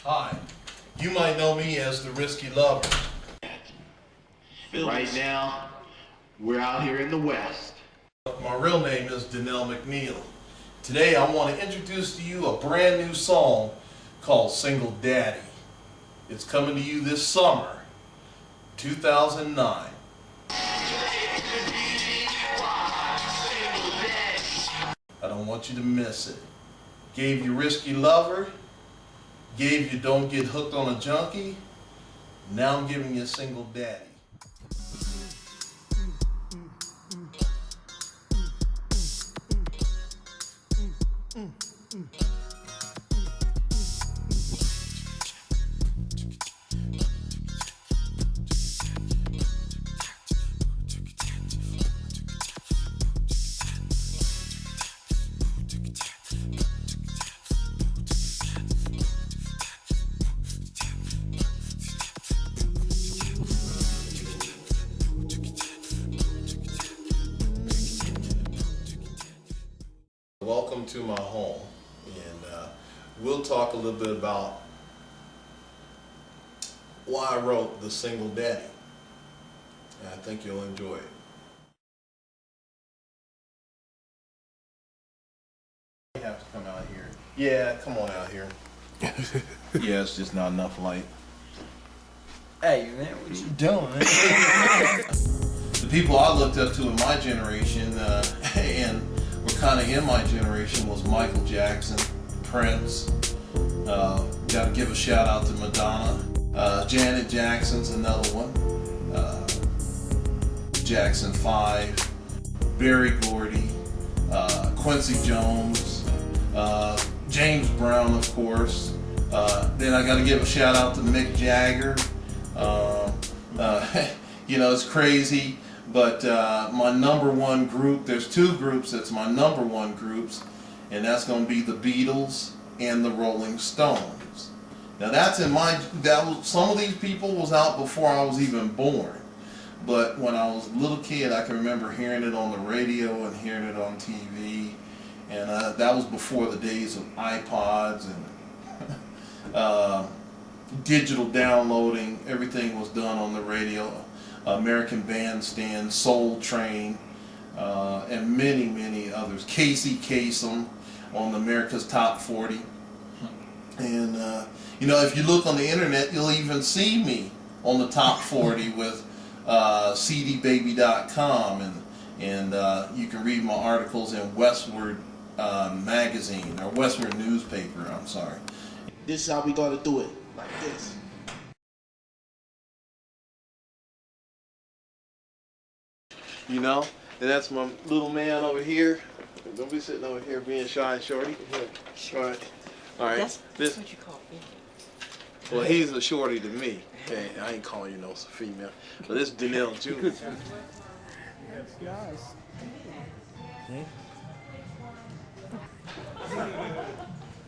Hi, you might know me as the Risky Lover. Right now, we're out here in the West. My real name is Dannell McNeil. Today I want to introduce to you a brand new song called Single Daddy. It's coming to you this summer, 2009. I don't want you to miss it. Gave you Risky Lover, gave you Don't Get Hooked on a Junkie, now I'm giving you Single Daddy. Welcome to my home, and we'll talk a little bit about why I wrote The Single Daddy, and I think you'll enjoy it. You have to come out here. Yeah, come on out here. Yeah, it's just not enough light. Hey man, what you doing, man? The people I looked up to in my generation, and were kind of in my generation, was Michael Jackson, Prince. Got to give a shout out to Madonna. Janet Jackson's another one. Jackson 5, Berry Gordy, Quincy Jones, James Brown, of course. Then I got to give a shout out to Mick Jagger. You know, it's crazy, but my number one group, there's two groups that's my number one groups, and that's going to be the Beatles and the Rolling Stones. Now that's some of these people was out before I was even born, but when I was a little kid, I can remember hearing it on the radio and hearing it on TV, and that was before the days of iPods and digital downloading. Everything was done on the radio. American Bandstand, Soul Train, and many, many others. Casey Kasem on America's Top 40. And, you know, if you look on the internet, you'll even see me on the Top 40 with cdbaby.com, and you can read my articles in Westward magazine, or Westward newspaper, I'm sorry. This is how we gotta do it, like this. You know, and that's my little man over here. Don't be sitting over here being shy and shorty. All right. All right. That's what you call me. Well, he's a shorty to me. Okay, I ain't calling you no female. But this is Dannell Jr. That's nice. See?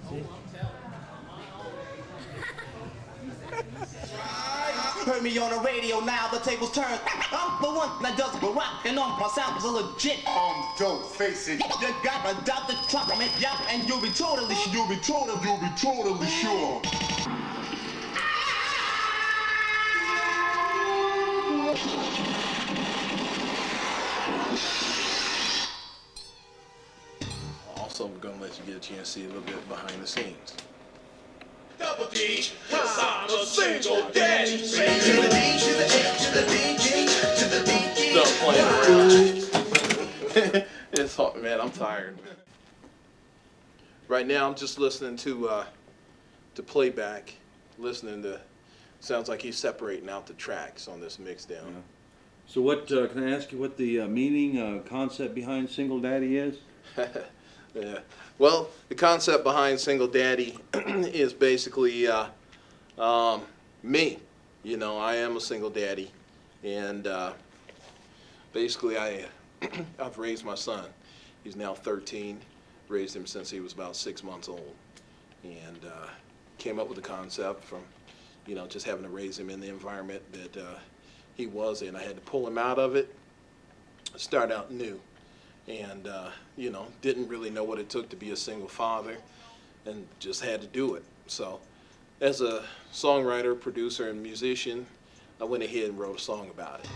See? Heard me on the radio, now the tables turn. I'm the one that does the rock, and all my sounds are legit. Don't face it. You gotta doubt the Trump, yeah, and you'll be totally sure. You'll be totally sure. Also, we're gonna let you get a chance to see a little bit behind the scenes. Double D, 'cause I'm a single daddy. To the D, to the A, to the DG, to the DG. Stop playing around. It's hot, man. I'm tired. Right now, I'm just listening to playback. Listening to, sounds like he's separating out the tracks on this mix down. Yeah. So what, can I ask you what the meaning, concept behind Single Daddy is? Yeah. Well, the concept behind Single Daddy is basically me. You know, I am a single daddy, and basically I've raised my son. He's now 13. Raised him since he was about 6 months old, and came up with the concept from, you know, just having to raise him in the environment that he was in. I had to pull him out of it, start out new. And, you know, didn't really know what it took to be a single father, and just had to do it. So as a songwriter, producer, and musician, I went ahead and wrote a song about it.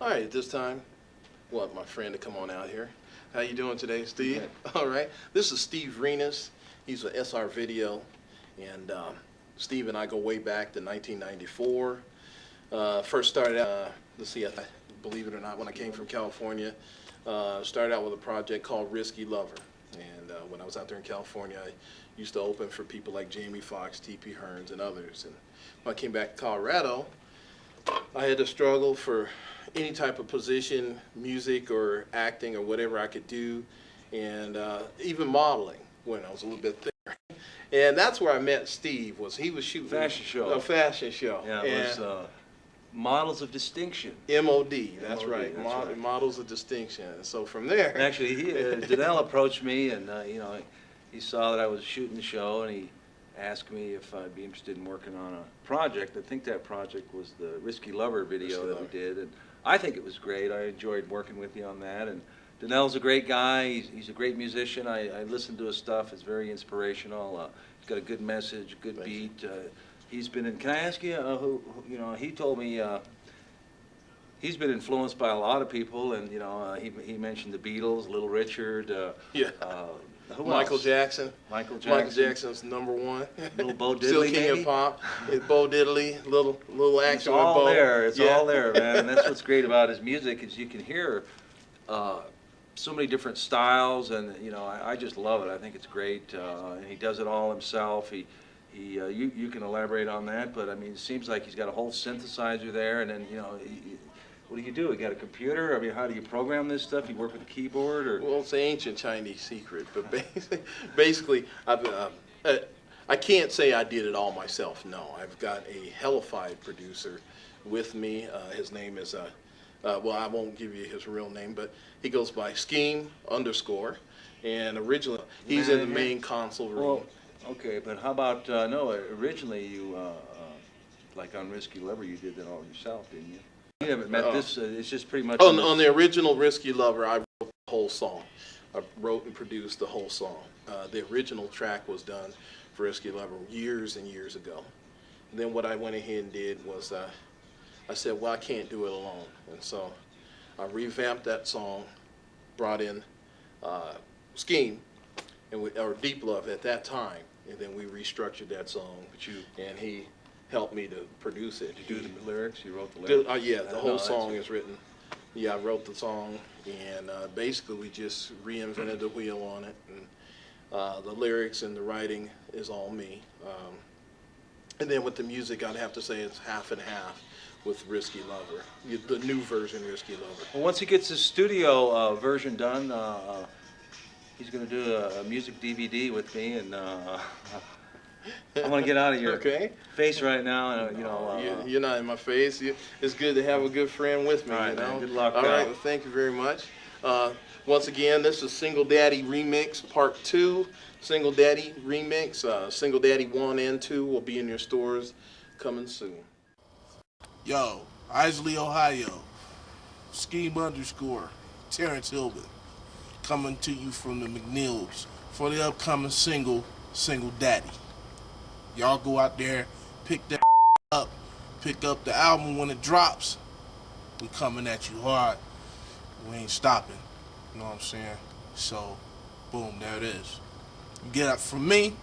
All right, at this time, I want my friend to come on out here. How you doing today, Steve? Good. All right. This is Steve Renas. He's with SR Video, and Steve and I go way back to 1994. First started out, let's see, believe it or not, when I came from California, started out with a project called Risky Lover. And when I was out there in California, I used to open for people like Jamie Foxx, T.P. Hearns, and others. And when I came back to Colorado, I had to struggle for any type of position, music or acting or whatever I could do, and even modeling when I was a little bit thinner. And that's where I met Steve. He was shooting Fashion show. a fashion show. Yeah, it was Models of Distinction. MOD. That's MOD, right. that's right. Models of Distinction. And so from there, Actually, Dannell approached me, and he saw that I was shooting the show, and he asked me if I'd be interested in working on a project. I think that project was the Risky Lover video that we did, and I think it was great. I enjoyed working with you on that, and Dannell's a great guy. He's a great musician. I listen to his stuff. It's very inspirational. He's got a good message, a good beat. He's been in. Can I ask you? He told me he's been influenced by a lot of people, and he mentioned the Beatles, Little Richard. Who Michael else? Jackson. Michael Jackson's #1. Little Bo Diddley, Still king maybe? of pop. Bo Diddley, little action It's all with Bo. there. It's Yeah. all there, man. And that's what's great about his music is you can hear so many different styles, and I just love it. I think it's great, and he does it all himself. You can elaborate on that, but I mean, it seems like he's got a whole synthesizer there, and then what do you do? You got a computer? I mean, how do you program this stuff? You work with a keyboard, or? Well, it's an ancient Chinese secret, but basically, I can't say I did it all myself. No, I've got a hellified producer with me. His name is, well, I won't give you his real name, but he goes by Scheme_, and originally he's in the main console room. Well, okay, but how about originally you like on Risky Lover, you did that all yourself, didn't you? You haven't met this. It's just pretty much. On the original Risky Lover, I wrote the whole song. I wrote and produced the whole song. The original track was done for Risky Lover years and years ago. And then what I went ahead and did was I said, well, I can't do it alone. And so I revamped that song, brought in Scheme, or Deep Love at that time, and then we restructured that song. And he helped me to produce it. Did you do the lyrics? You wrote the lyrics? Yeah, the whole song is written. Yeah, I wrote the song, and basically we just reinvented the wheel on it. And the lyrics and the writing is all me. And then with the music, I'd have to say it's half and half with Risky Lover, the new version Risky Lover. Well, once he gets his studio version done, he's going to do a music DVD with me, and I want to get out of your face right now. And, you're not in my face. It's good to have a good friend with me. All right, man, good luck. All right, well, thank you very much. Once again, this is Single Daddy Remix Part 2. Single Daddy Remix. Single Daddy 1 and 2 will be in your stores coming soon. Yo, Isley, Ohio. Scheme _ Terrence Hilbert. Coming to you from the McNeils for the upcoming single, Single Daddy. Y'all go out there, pick that up, pick up the album when it drops. We coming at you hard. We ain't stopping. You know what I'm saying? So, boom, there it is. You get it from me.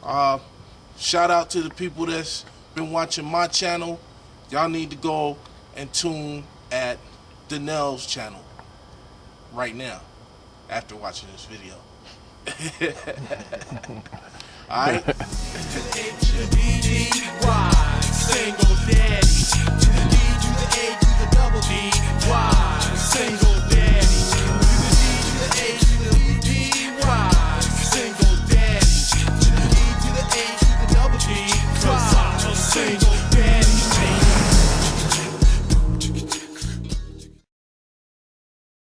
Shout out to the people that's been watching my channel. Y'all need to go and tune at Dannell's channel right now after watching this video. All right? Single Daddy.